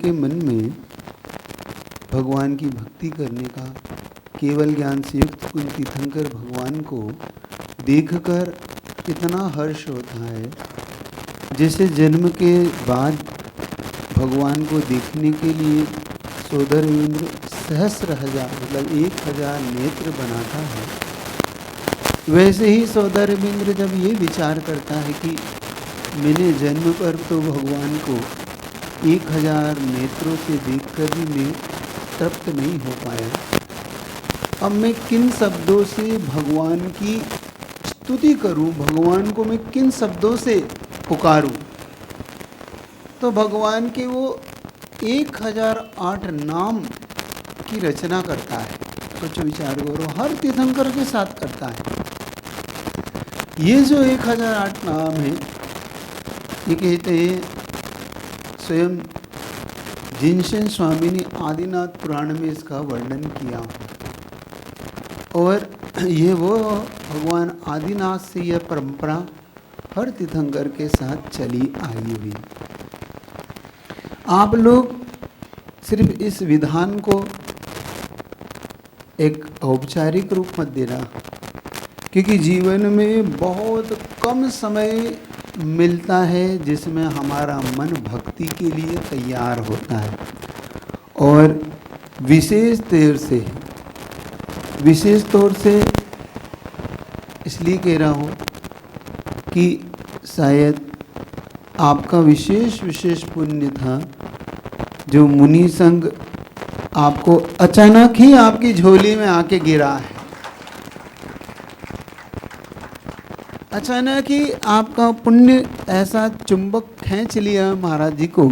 के मन में भगवान की भक्ति करने का, केवल ज्ञान से युक्त उन तीर्थंकर भगवान को देखकर इतना हर्ष होता है, जैसे जन्म के बाद भगवान को देखने के लिए सोदर इंद्र सहस्र हजार मतलब 1000 नेत्र बनाता है। वैसे ही सोदर इंद्र जब ये विचार करता है कि मैंने जन्म पर तो भगवान को 1000 नेत्रों से देखकर भी मैं तृप्त नहीं हो पाया, अब मैं किन शब्दों से भगवान की स्तुति करूं, भगवान को मैं किन शब्दों से पुकारूं। तो भगवान के वो 1008 नाम की रचना करता है। सोचो विचार करो, हर तीर्थंकर के साथ करता है। ये जो 1008 नाम है, ये कहते हैं स्वयं जिनशन स्वामी ने आदिनाथ पुराण में इसका वर्णन किया, और ये वो भगवान आदिनाथ से यह परंपरा हर तीर्थंकर के साथ चली आई हुई। आप लोग सिर्फ इस विधान को एक औपचारिक रूप मत देना, क्योंकि जीवन में बहुत कम समय मिलता है जिसमें हमारा मन भक्ति के लिए तैयार होता है। और विशेष तौर से इसलिए कह रहा हूँ कि शायद आपका विशेष पुण्य था जो मुनि संग आपको अचानक ही आपकी झोली में आके गिरा है। अचानक ही आपका पुण्य ऐसा चुंबक खींच लिया महाराज जी को,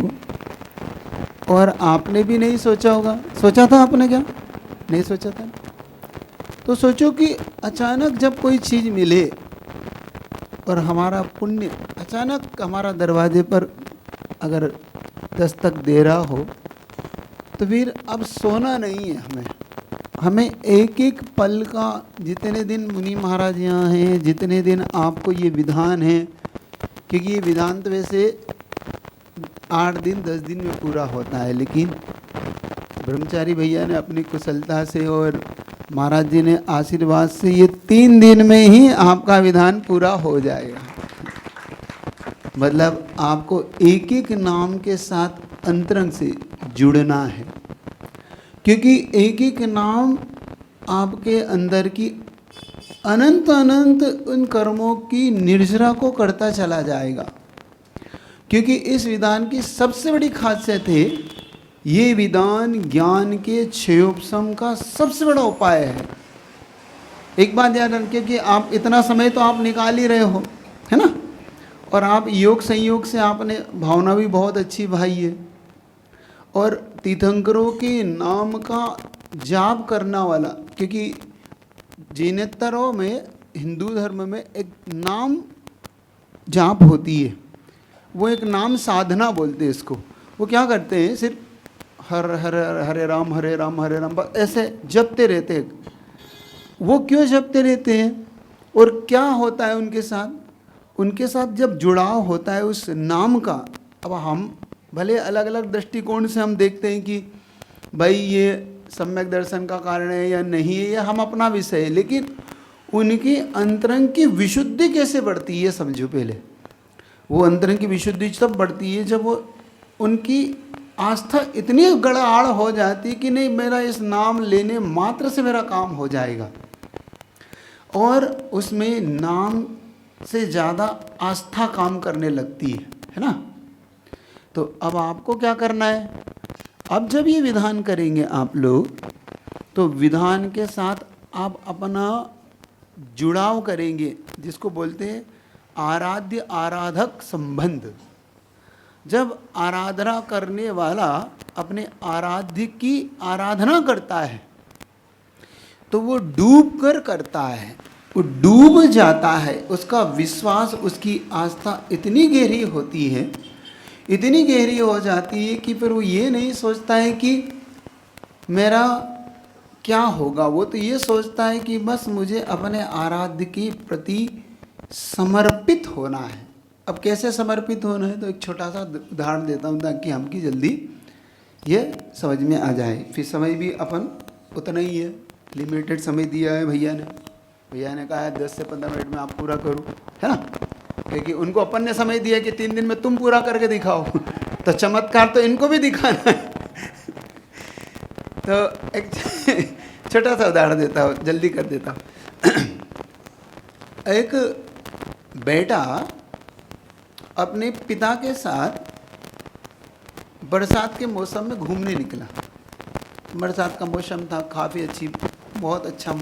और आपने भी नहीं सोचा होगा। सोचा था आपने? क्या नहीं सोचा था? तो सोचो कि अचानक जब कोई चीज़ मिले और हमारा पुण्य अचानक हमारा दरवाजे पर अगर दस्तक दे रहा हो, तो फिर अब सोना नहीं है हमें एक एक पल का, जितने दिन मुनि महाराज यहाँ हैं, जितने दिन आपको ये विधान है, क्योंकि ये विधान तो वैसे 8 दिन 10 दिन में पूरा होता है, लेकिन ब्रह्मचारी भैया ने अपनी कुशलता से और महाराज जी ने आशीर्वाद से ये 3 दिन में ही आपका विधान पूरा हो जाएगा। मतलब आपको एक एक नाम के साथ अंतरंग से जुड़ना है, क्योंकि एक एक नाम आपके अंदर की अनंत उन कर्मों की निर्जरा को करता चला जाएगा। क्योंकि इस विधान की सबसे बड़ी खासियत है, ये विधान ज्ञान के क्षयोपशम का सबसे बड़ा उपाय है। एक बात याद रखिए कि आप इतना समय तो आप निकाल ही रहे हो, है ना, और आप योग संयोग से आपने भावना भी बहुत अच्छी भाई है, और तीर्थंकरों के नाम का जाप करना वाला, क्योंकि जिनेतरों में हिंदू धर्म में एक नाम जाप होती है, वो एक नाम साधना बोलते हैं इसको। वो क्या करते हैं, सिर्फ हरे राम हरे राम हरे राम ऐसे जपते रहते हैं। वो क्यों जपते रहते हैं और क्या होता है उनके साथ? उनके साथ जब जुड़ाव होता है उस नाम का, अब हम भले अलग अलग दृष्टिकोण से हम देखते हैं कि भाई ये सम्यक दर्शन का कारण है या नहीं है, या हम अपना विषय है, लेकिन उनकी अंतरंग की विशुद्धि कैसे बढ़ती है समझो। पहले वो अंतरंग की विशुद्धि तब बढ़ती है जब वो उनकी आस्था इतनी गड़ाड़ हो जाती है कि नहीं, मेरा इस नाम लेने मात्र से मेरा काम हो जाएगा, और उसमें नाम से ज़्यादा आस्था काम करने लगती है ना। तो अब आपको क्या करना है, अब जब ये विधान करेंगे आप लोग, तो विधान के साथ आप अपना जुड़ाव करेंगे, जिसको बोलते हैं आराध्य आराधक संबंध। जब आराधना करने वाला अपने आराध्य की आराधना करता है तो वो डूब कर करता है, वो डूब जाता है। उसका विश्वास, उसकी आस्था इतनी गहरी होती है, इतनी गहरी हो जाती है कि फिर वो ये नहीं सोचता है कि मेरा क्या होगा, वो तो ये सोचता है कि बस मुझे अपने आराध्य के प्रति समर्पित होना है। अब कैसे समर्पित होना है, तो एक छोटा सा उदाहरण देता हूँ ताकि हमकी जल्दी ये समझ में आ जाए। फिर समय भी अपन उतना ही है, लिमिटेड समय दिया है भैया ने कहा है 10 से 15 मिनट में आप पूरा करो, है ना। क्योंकि उनको अपन ने समय दिया कि 3 दिन में तुम पूरा करके दिखाओ तो चमत्कार तो इनको भी दिखाना है। तो एक छोटा सा उदाहरण देता हूँ, जल्दी कर देता हूँ। एक बेटा अपने पिता के साथ बरसात के मौसम में घूमने निकला। बरसात का मौसम था, काफ़ी बहुत अच्छा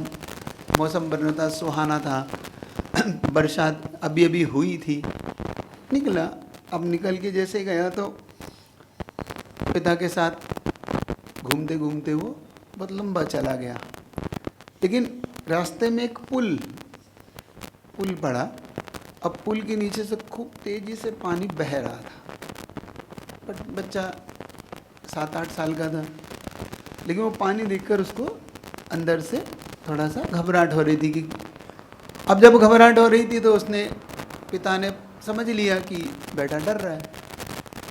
मौसम बन रहा था, सुहाना था। बरसात अभी अभी हुई थी। निकला, अब निकल के जैसे गया तो पिता के साथ घूमते घूमते वो बहुत लंबा चला गया। लेकिन रास्ते में एक पुल पड़ा। अब पुल के नीचे से खूब तेज़ी से पानी बह रहा था। बट बच्चा 7-8 साल का था, लेकिन वो पानी देखकर उसको अंदर से थोड़ा सा घबराहट हो रही थी। कि अब जब घबराहट हो रही थी तो पिता ने समझ लिया कि बेटा डर रहा है।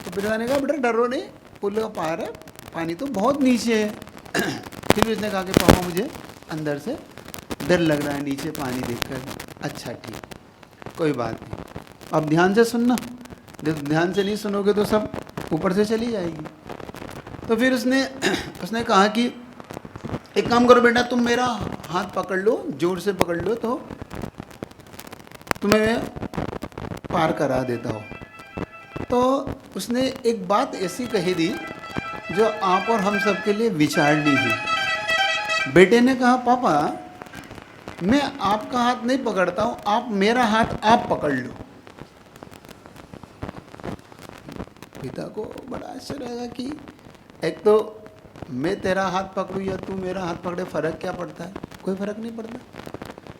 तो पिता ने कहा बेटा डरो नहीं, पुल का पार है, पानी तो बहुत नीचे है। फिर भी उसने कहा कि पापा मुझे अंदर से डर लग रहा है नीचे पानी देखकर। अच्छा ठीक, कोई बात नहीं, अब ध्यान से सुनना, जब ध्यान से नहीं सुनोगे तो सब ऊपर से चली जाएगी। तो फिर उसने कहा कि एक काम करो बेटा, तुम मेरा हाथ पकड़ लो, जोर से पकड़ लो तो तुम्हें मैं पार करा देता हूँ। तो उसने एक बात ऐसी कही दी जो आप और हम सब के लिए विचारनी है। बेटे ने कहा पापा मैं आपका हाथ नहीं पकड़ता हूँ, आप मेरा हाथ आप पकड़ लो। पिता को बड़ा आश्चर्य लगा कि एक तो मैं तेरा हाथ पकड़ूँ या तू मेरा हाथ पकड़े, फ़र्क क्या पड़ता है? कोई फ़र्क नहीं पड़ता।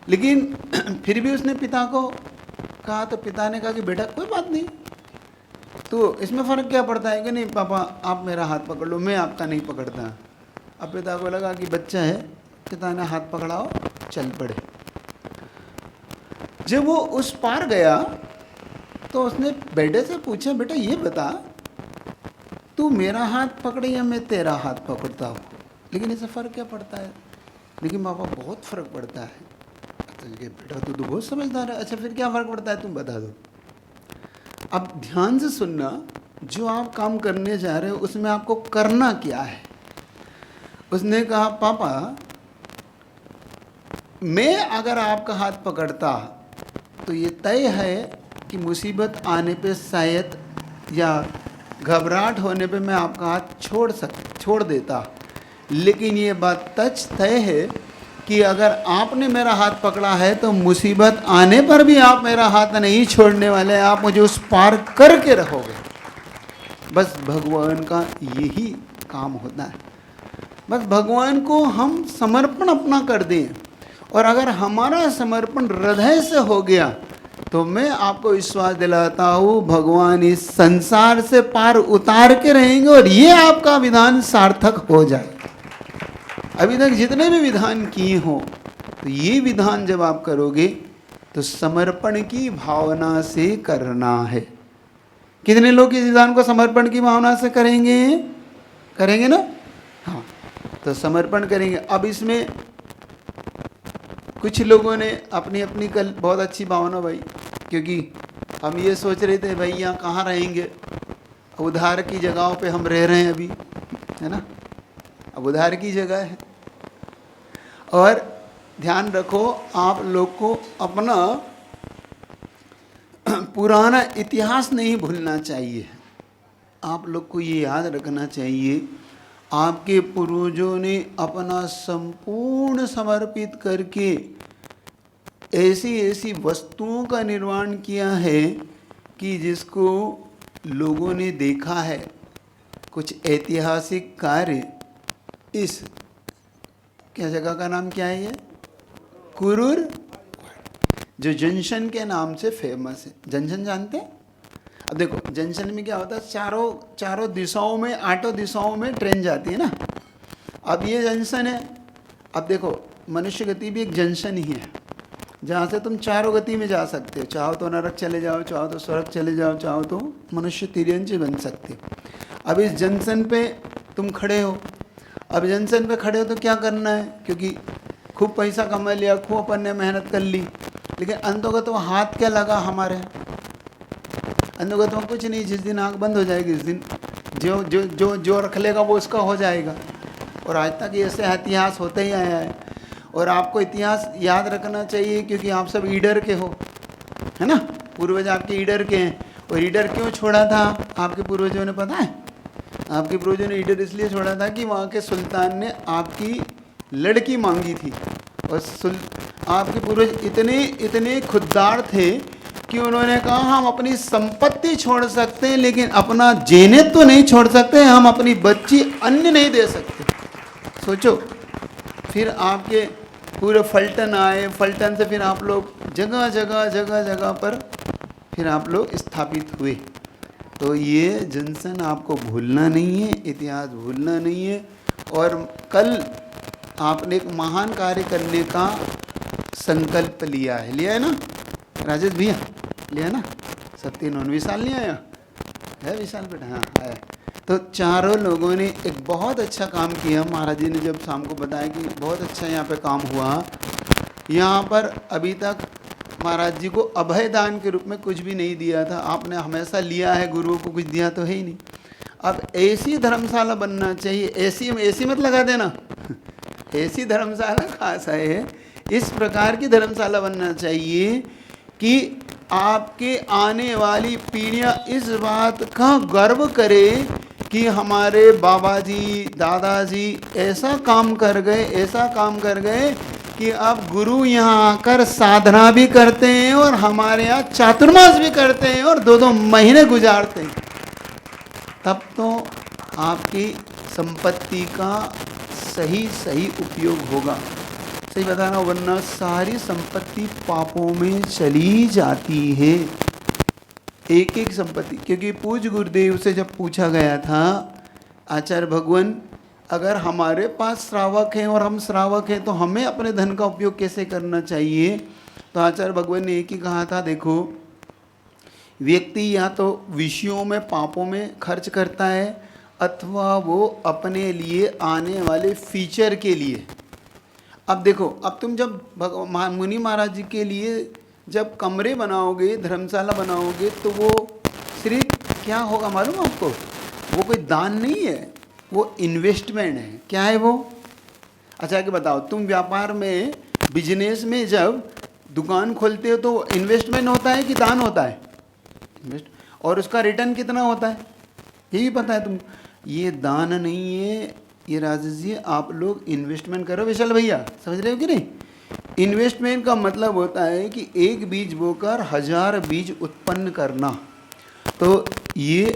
लेकिन फिर भी उसने पिता को कहा तो पिता ने कहा कि बेटा कोई बात नहीं, तो इसमें फ़र्क क्या पड़ता है कि नहीं पापा आप मेरा हाथ पकड़ लो, मैं आपका नहीं पकड़ता। अब पिता को लगा कि बच्चा है, पिता ने हाथ पकड़ाओ, चल पड़े। जब वो उस पार गया तो उसने बेटे से पूछा बेटा ये बता तू मेरा हाथ पकड़े या मैं तेरा हाथ पकड़ता हूँ, लेकिन इससे फ़र्क क्या पड़ता है? लेकिन पापा बहुत फ़र्क पड़ता है। तो बेटा तू तो बहुत समझदार है। अच्छा फिर क्या फ़र्क पड़ता है तुम बता दो। अब ध्यान से सुनना, जो आप काम करने जा रहे हो उसमें आपको करना क्या है। उसने कहा पापा मैं अगर आपका हाथ पकड़ता तो ये तय है कि मुसीबत आने पे शायद या घबराहट होने पे मैं आपका हाथ छोड़ देता, लेकिन ये बात तय है कि अगर आपने मेरा हाथ पकड़ा है तो मुसीबत आने पर भी आप मेरा हाथ नहीं छोड़ने वाले, आप मुझे उस पार करके रहोगे। बस भगवान का यही काम होता है। बस भगवान को हम समर्पण अपना कर दें, और अगर हमारा समर्पण हृदय से हो गया तो मैं आपको विश्वास दिलाता हूँ भगवान इस संसार से पार उतार के रहेंगे और ये आपका विधान सार्थक हो जाए। अभी तक जितने भी विधान किए हों तो ये विधान जब आप करोगे तो समर्पण की भावना से करना है। कितने लोग इस विधान को समर्पण की भावना से करेंगे ना? हाँ, तो समर्पण करेंगे। अब इसमें कुछ लोगों ने अपनी अपनी कल बहुत अच्छी भावना भाई, क्योंकि हम ये सोच रहे थे भाई यहाँ कहाँ रहेंगे, उधार की जगहों पे हम रह रहे हैं अभी, है ना। अब उधार की जगह है। और ध्यान रखो आप लोग को अपना पुराना इतिहास नहीं भूलना चाहिए। आप लोग को ये याद रखना चाहिए आपके पूर्वजों ने अपना संपूर्ण समर्पित करके ऐसी ऐसी वस्तुओं का निर्माण किया है कि जिसको लोगों ने देखा है। कुछ ऐतिहासिक कार्य, इस क्या जगह का नाम क्या है ये, कुरूर, जो जंक्शन के नाम से फेमस है। जंक्शन जानते हैं? अब देखो जंक्शन में क्या होता है, चारों दिशाओं में, 8 दिशाओं में ट्रेन जाती है ना। अब ये जंक्शन है। अब देखो मनुष्य गति भी एक जंक्शन ही है, जहाँ से तुम चारों गति में जा सकते हो। चाहो तो नरक चले जाओ, चाहो तो स्वर्ग चले जाओ, चाहो तो मनुष्य तिर्यंच बन सकते हो। अब इस जंक्शन पे तुम खड़े हो, अब जंक्शन पे खड़े हो तो क्या करना है, क्योंकि खूब पैसा कमा लिया, खूब अपन ने मेहनत कर ली, लेकिन अंतोगत वो हाथ क्या लगा हमारे, अंतोगत में कुछ नहीं। जिस दिन आँख बंद हो जाएगी उस दिन जो जो जो जो रख लेगा वो उसका हो जाएगा। और आज तक ऐसे इतिहास होते ही आया है। और आपको इतिहास याद रखना चाहिए क्योंकि आप सब ईडर के हो, है ना, पूर्वज आपके ईडर के हैं। और ईडर क्यों छोड़ा था आपके पूर्वजों ने पता है? आपके पूर्वजों ने ईडर इसलिए छोड़ा था कि वहाँ के सुल्तान ने आपकी लड़की मांगी थी। और आपके पूर्वज इतने इतने खुददार थे कि उन्होंने कहा हम अपनी संपत्ति छोड़ सकते हैं लेकिन अपना जेनेत तो नहीं छोड़ सकते, हम अपनी बच्ची अन्य नहीं दे सकते। सोचो, फिर आपके पूरे फल्टन आए, फल्टन से फिर आप लोग जगह जगह जगह जगह पर फिर आप लोग स्थापित हुए। तो ये जंक्शन आपको भूलना नहीं है, इतिहास भूलना नहीं है। और कल आपने एक महान कार्य करने का संकल्प लिया है ना राजेश भैया? लिया ना? 97 विशाल नहीं आया है? विशाल बेटा हाँ आया। तो चारों लोगों ने एक बहुत अच्छा काम किया। महाराज जी ने जब शाम को बताया कि बहुत अच्छा यहाँ पे काम हुआ, यहाँ पर अभी तक महाराज जी को अभय दान के रूप में कुछ भी नहीं दिया था। आपने हमेशा लिया है, गुरुओं को कुछ दिया तो है ही नहीं। अब ऐसी धर्मशाला बनना चाहिए। ऐसी मत लगा देना ऐसी धर्मशाला खास है, इस प्रकार की धर्मशाला बनना चाहिए कि आपके आने वाली पीढ़ियाँ इस बात का गर्व करे कि हमारे बाबा जी दादाजी ऐसा काम कर गए, ऐसा काम कर गए कि अब गुरु यहाँ आकर साधना भी करते हैं और हमारे यहाँ चातुर्मास भी करते हैं और 2-2 महीने गुजारते हैं। तब तो आपकी संपत्ति का सही सही उपयोग होगा। सही बताना, वरना सारी संपत्ति पापों में चली जाती है, एक एक संपत्ति। क्योंकि पूज्य गुरुदेव से जब पूछा गया था, आचार्य भगवान अगर हमारे पास श्रावक हैं और हम श्रावक हैं तो हमें अपने धन का उपयोग कैसे करना चाहिए? तो आचार्य भगवान ने एक ही कहा था, देखो व्यक्ति या तो विषयों में पापों में खर्च करता है अथवा वो अपने लिए आने वाले फ्यूचर के लिए। अब देखो, अब तुम जब मुनि महाराज जी के लिए जब कमरे बनाओगे, धर्मशाला बनाओगे, तो वो सिर्फ क्या होगा मालूम आपको? वो कोई दान नहीं है, वो इन्वेस्टमेंट है। क्या है वो? अच्छा कि बताओ, तुम व्यापार में बिजनेस में जब दुकान खोलते हो तो इन्वेस्टमेंट होता है कि दान होता है? और उसका रिटर्न कितना होता है यही पता है तुमको? ये दान नहीं है, ये राजेश जी आप लोग इन्वेस्टमेंट करो। विशाल भैया समझ रहे हो कि नहीं? इन्वेस्टमेंट का मतलब होता है कि एक बीज बोकर 1000 बीज उत्पन्न करना। तो ये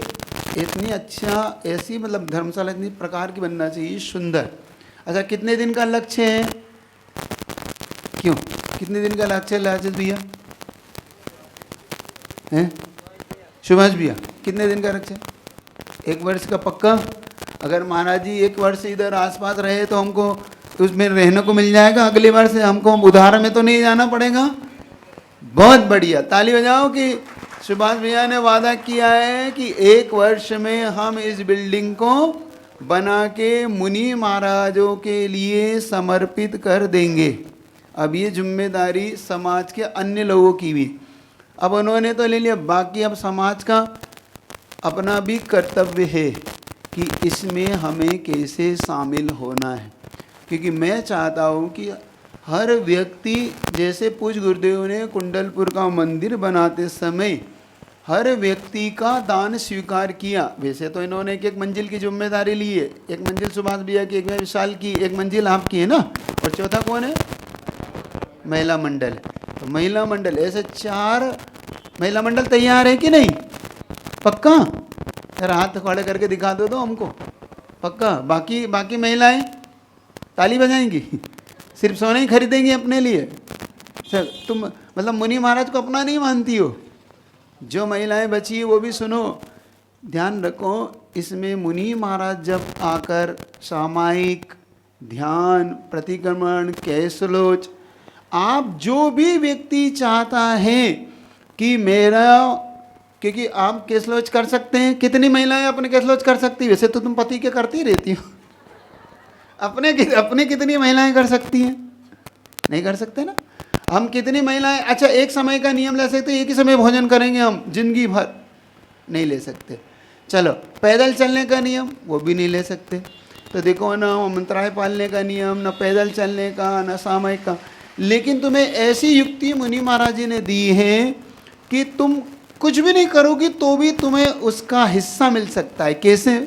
इतनी अच्छा ऐसी मतलब धर्मशाला इतनी प्रकार की बनना चाहिए, सुंदर। अच्छा, कितने दिन का लक्ष्य है? क्यों कितने दिन का लक्ष्य है राजेश भैया? हैं सुभाष भैया कितने दिन का लक्ष्य है? 1 वर्ष का पक्का? अगर महाराज जी 1 वर्ष इधर आसपास रहे तो हमको उसमें रहने को मिल जाएगा। अगले वर्ष हमको उधार में तो नहीं जाना पड़ेगा। बहुत बढ़िया, ताली बजाओ कि सुभाष भैया ने वादा किया है कि 1 वर्ष में हम इस बिल्डिंग को बना के मुनि महाराजों के लिए समर्पित कर देंगे। अब ये जिम्मेदारी समाज के अन्य लोगों की भी, अब उन्होंने तो ले लिया, बाकी अब समाज का अपना भी कर्तव्य है कि इसमें हमें कैसे शामिल होना है। क्योंकि मैं चाहता हूँ कि हर व्यक्ति, जैसे पूज्य गुरुदेव ने कुंडलपुर का मंदिर बनाते समय हर व्यक्ति का दान स्वीकार किया, वैसे तो इन्होंने एक मंजिल की जिम्मेदारी ली है। 1 मंजिल सुभाष भैया की, 1 विशाल की, 1 मंजिल आपकी है ना, और चौथा कौन है? महिला मंडल। तो महिला मंडल, ऐसे 4 महिला मंडल तैयार है कि नहीं? पक्का? यार हाथ खड़े करके दिखा दो तो हमको, पक्का? बाकी महिलाएं ताली बजाएंगी सिर्फ सोना ही खरीदेंगी अपने लिए? सर तुम मतलब मुनि महाराज को अपना नहीं मानती हो? जो महिलाएं बची है वो भी सुनो, ध्यान रखो। इसमें मुनि महाराज जब आकर सामायिक ध्यान, प्रतिक्रमण, कैसलोच, आप जो भी व्यक्ति चाहता है कि मेरा क्योंकि आप केस लॉन्च कर सकते हैं। कितनी महिलाएं अपने केस लॉन्च कर सकती है? वैसे तो तुम पति के करती ही रहती हो। अपने कितनी महिलाएं कर सकती हैं? नहीं कर सकते ना। हम कितनी महिलाएं, अच्छा एक समय का नियम ले सकते, एक ही समय भोजन करेंगे हम जिंदगी भर? नहीं ले सकते। चलो पैदल चलने का नियम, वो भी नहीं ले सकते। तो देखो ना, मंत्रालय पालने का नियम, ना पैदल चलने का, ना सामयिक का। लेकिन तुम्हें ऐसी युक्ति मुनि महाराज जी ने दी है कि तुम कुछ भी नहीं करोगी तो भी तुम्हें उसका हिस्सा मिल सकता है। कैसे?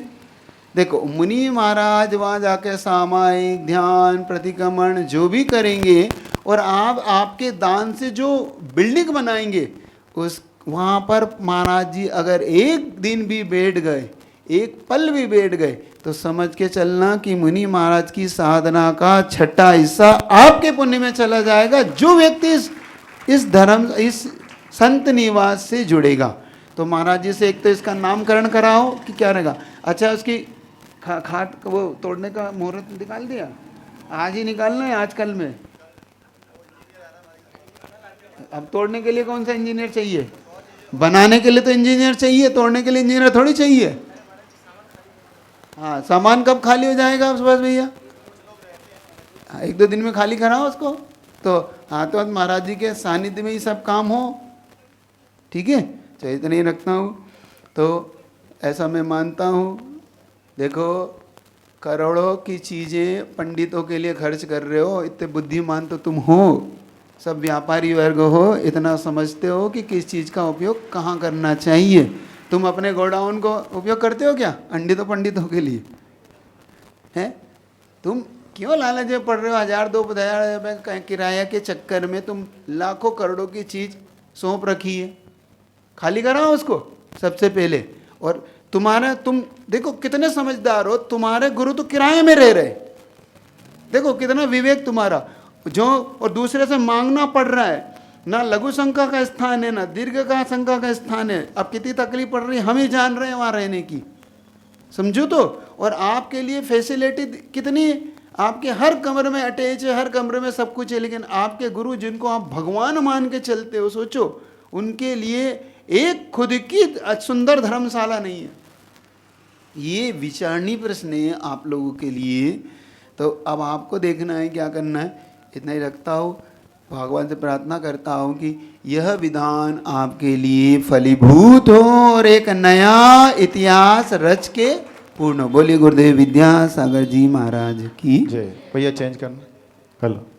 देखो, मुनि महाराज वहाँ जाके सामायिक, ध्यान, प्रतिक्रमण जो भी करेंगे, और आप आपके दान से जो बिल्डिंग बनाएंगे, उस वहाँ पर महाराज जी अगर एक दिन भी बैठ गए, एक पल भी बैठ गए, तो समझ के चलना कि मुनि महाराज की साधना का छठा हिस्सा आपके पुण्य में चला जाएगा। जो व्यक्ति इस धर्म, इस संत निवास से जुड़ेगा, तो महाराज जी से एक तो इसका नामकरण कराओ कि क्या रहेगा। अच्छा, उसकी खाट वो तोड़ने का मुहूर्त निकाल दिया? आज ही निकालना है, आज कल में? अब तोड़ने के लिए कौन सा इंजीनियर चाहिए? बनाने के लिए तो इंजीनियर चाहिए, तोड़ने के लिए इंजीनियर थोड़ी चाहिए। हाँ, सामान कब खाली हो जाएगा बस भैया? एक दो दिन में खाली कराओ उसको। तो हाँ, तो महाराज जी के सानिध्य में ही सब काम हो। ठीक है, चाहिए तो नहीं रखता हूँ, तो ऐसा मैं मानता हूँ। देखो, करोड़ों की चीज़ें पंडितों के लिए खर्च कर रहे हो, इतने बुद्धिमान तो तुम हो, सब व्यापारी वर्ग हो, इतना समझते हो कि किस चीज़ का उपयोग कहाँ करना चाहिए। तुम अपने गोडाउन को उपयोग करते हो क्या? अंडी तो पंडितों के लिए है। तुम क्यों लालच में पड़ रहे हो? 1,000-2,000 रुपये किराया के चक्कर में तुम लाखों करोड़ों की चीज़ सौंप रखी है। खाली कराओ उसको सबसे पहले। और तुम देखो कितने समझदार हो, तुम्हारे गुरु तो किराए में रह रहे। देखो कितना विवेक तुम्हारा, जो और दूसरे से मांगना पड़ रहा है। ना लघु शंका का स्थान है, ना दीर्घ का शंका का स्थान है। अब कितनी तकलीफ पड़ रही है हम ही जान रहे हैं वहाँ रहने की, समझो तो। और आपके लिए फैसिलिटी कितनी है, आपके हर कमरे में अटैच है, हर कमरे में सब कुछ है। लेकिन आपके गुरु जिनको आप भगवान मान के चलते हो, सोचो उनके लिए एक खुद की सुंदर धर्मशाला नहीं है। ये विचारणीय प्रश्न है आप लोगों के लिए। तो अब आपको देखना है क्या करना है। इतना ही रखता हूँ, भगवान से प्रार्थना करता हूँ कि यह विधान आपके लिए फलीभूत हो और एक नया इतिहास रच के पूर्ण। बोलिए गुरुदेव विद्यासागर जी महाराज की जय। भैया चेंज करना, हेलो।